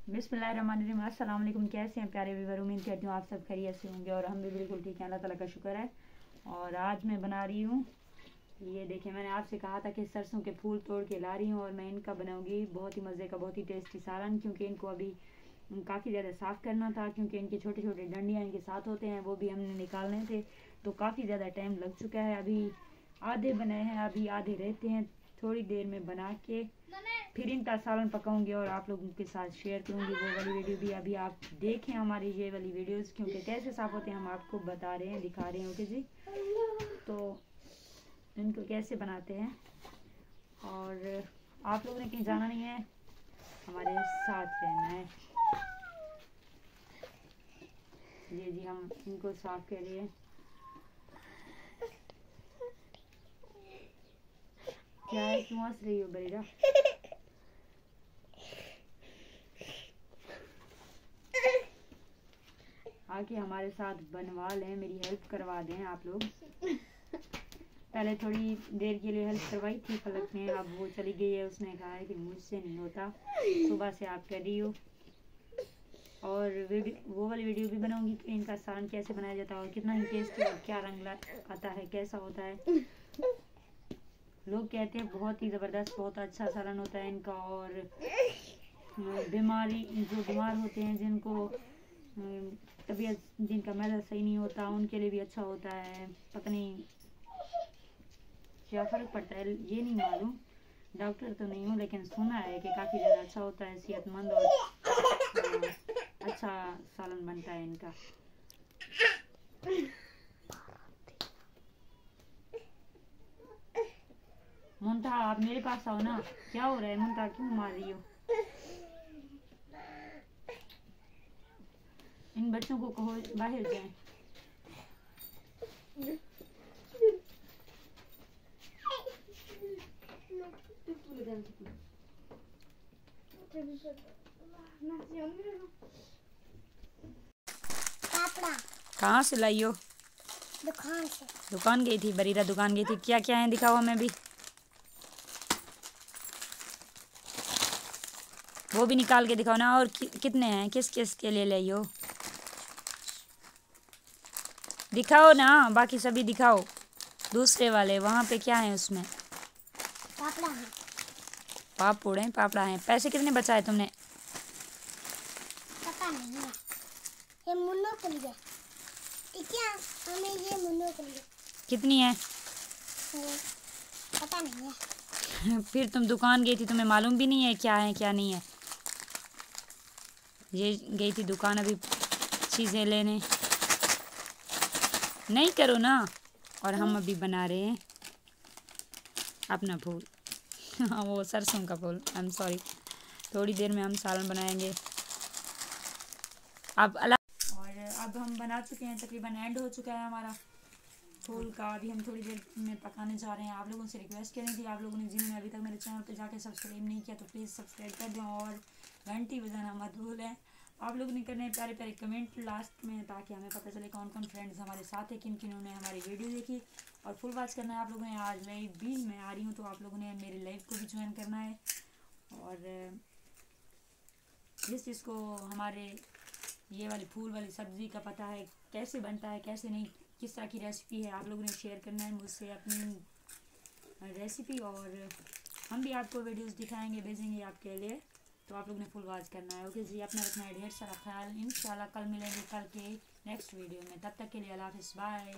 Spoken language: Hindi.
बिस्मिल्लाहिर्रहमानिर्रहीम। अस्सलाम वालेकुम। कैसे हैं प्यारे व्यूअर, उम्मीद करती हूँ आप सब खैरियत से होंगे और हम भी बिल्कुल ठीक हैं, अल्लाह ताला का शुक्र है। और आज मैं बना रही हूँ, ये देखिए, मैंने आपसे कहा था कि सरसों के फूल तोड़ के ला रही हूँ और मैं इनका बनाऊँगी बहुत ही मज़े का, बहुत ही टेस्टी सालन। क्योंकि इनको अभी काफ़ी ज़्यादा साफ़ करना था, क्योंकि इनके छोटे छोटे डंडियाँ इनके साथ होते हैं, वो भी हमने निकालने थे, तो काफ़ी ज़्यादा टाइम लग चुका है। अभी आधे बने हैं, अभी आधे रहते हैं। थोड़ी देर में बना के फिर इनका सालन पकाऊंगी और आप लोगों के साथ शेयर करूंगी वो वाली वीडियो भी। अभी आप देखें हमारी ये वाली वीडियोस, क्योंकि कैसे साफ होते हैं हम आपको बता रहे हैं, दिखा रहे हैं। ओके जी, तो इनको कैसे बनाते हैं। और आप लोगों ने कहीं जाना नहीं है, हमारे साथ रहना है। ये जी, हम इनको साफ कर रहे हैं। क्या है, क्यों हंस रही हो बरीरा? आके हमारे साथ बनवा लें, मेरी हेल्प करवा दें आप लोग। पहले थोड़ी देर के लिए हेल्प करवाई थी फलक ने, अब वो चली गई है। उसने कहा है कि मुझसे नहीं होता, सुबह से आप कर रही हो। और वो वाली वीडियो भी बनाऊंगी कि इनका सालन कैसे बनाया जाता है और कितना ही टेस्टी और क्या रंग आता है, कैसा होता है। लोग कहते हैं बहुत ही ज़बरदस्त, बहुत अच्छा सालन होता है इनका। और बीमारी, जो बीमार होते हैं, जिनको तबीयत, जिनका मैदा सही नहीं होता, उनके लिए भी अच्छा होता है। पता नहीं क्या फ़र्क पड़ता है, ये नहीं मालूम, डॉक्टर तो नहीं हूँ, लेकिन सुना है कि काफ़ी ज़्यादा अच्छा होता है, सेहतमंद और अच्छा सालन बनता है इनका। मुंता, आप मेरे पास आओ ना। क्या हो रहा है मुंता, क्यों मार रही हो? इन बच्चों को कहो बाहर जाएं। कहाँ से लाई हो? दुकान से। दुकान गई थी, बरीरा दुकान गई थी। क्या क्या है दिखाओ हमें भी। वो भी निकाल के दिखाओ ना। और कितने हैं, किस किस के लिए लाई हो? दिखाओ ना, बाकी सभी दिखाओ। दूसरे वाले वहाँ पे क्या है उसमें? पापड़ा है। पापड़ हैं, पापड़ा हैं। पैसे कितने बचाए तुमने? पता नहीं है, ये मुन्नों के लिए। क्या हमें ये मुन्नों के लिए। कितनी है? पता नहीं है। फिर तुम दुकान गई थी, तुम्हें मालूम भी नहीं है क्या है क्या नहीं है। ये गई थी दुकान अभी चीज़ें लेने। नहीं करो ना। और हम अभी बना रहे हैं अपना फूल। हाँ, वो सरसों का फूल, आई एम सॉरी। थोड़ी देर में हम सालन बनाएंगे। और अब हम बना चुके हैं, तकरीबन एंड हो चुका है हमारा फूल का। अभी हम थोड़ी देर में पकाने जा रहे हैं। आप लोगों से रिक्वेस्ट करनी थी, आप लोगों ने जिन्होंने अभी तक मेरे चैनल पे जाके सब्सक्राइब नहीं किया तो प्लीज़ सब्सक्राइब कर दें और घंटी बजाना मत भूलें। आप लोगों ने करने प्यारे प्यारे कमेंट लास्ट में, ताकि हमें पता चले कौन कौन फ्रेंड्स हमारे साथ है, किन किन्होंने ने हमारी वीडियो देखी। और फुल वॉच करना है आप लोगों ने। आज लाइव भी मैं आ रही हूँ, तो आप लोगों ने मेरे लाइव को भी ज्वाइन करना है। और जिस जिसको हमारे ये वाली फूल वाली सब्ज़ी का पता है कैसे बनता है, कैसे नहीं, किस तरह की रेसिपी है, आप लोगों ने शेयर करना है मुझसे अपनी रेसिपी। और हम भी आपको वीडियोस दिखाएंगे, भेजेंगे आपके लिए, तो आप लोगों ने फुल वॉच करना है। ओके जी, अपना रखना है ढेर सारा ख्याल। इंशाल्लाह कल मिलेंगे, कल के नेक्स्ट वीडियो में। तब तक के लिए अल्लाह हाफ़िज़, बाय।